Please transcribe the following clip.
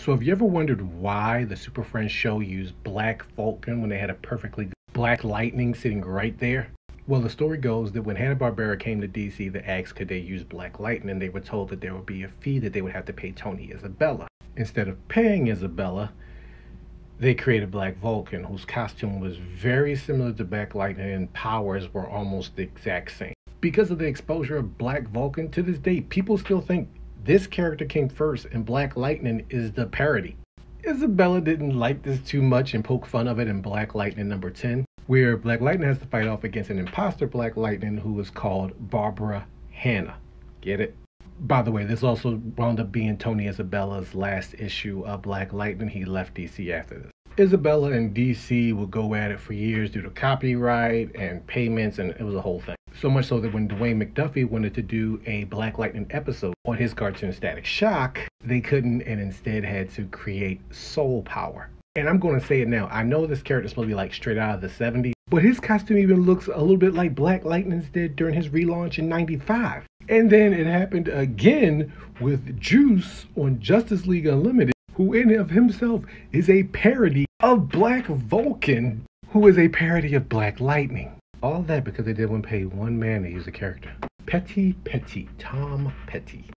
So have you ever wondered why the Super Friends show used Black Vulcan when they had a perfectly good Black Lightning sitting right there? Well, the story goes that when Hanna-Barbera came to DC to ask could they use Black Lightning, they were told that there would be a fee that they would have to pay Tony Isabella. Instead of paying Isabella, they created Black Vulcan, whose costume was very similar to Black Lightning and powers were almost the exact same. Because of the exposure of Black Vulcan, to this day, people still think this character came first and Black Lightning is the parody. Isabella didn't like this too much and poked fun of it in Black Lightning number 10, where Black Lightning has to fight off against an imposter Black Lightning who is called Barbara Hanna. Get it? By the way, this also wound up being Tony Isabella's last issue of Black Lightning. He left DC after this. Isabella and DC would go at it for years due to copyright and payments, and it was a whole thing. So much so that when Dwayne McDuffie wanted to do a Black Lightning episode on his cartoon Static Shock, they couldn't and instead had to create Soul Power. And I'm going to say it now, I know this character is supposed to be like straight out of the 70s, but his costume even looks a little bit like Black Lightning's did during his relaunch in '95. And then it happened again with Juice on Justice League Unlimited, who in of himself is a parody of Black Vulcan, who is a parody of Black Lightning. All that because they didn't pay one man to use a character. Petty, Tom Petty.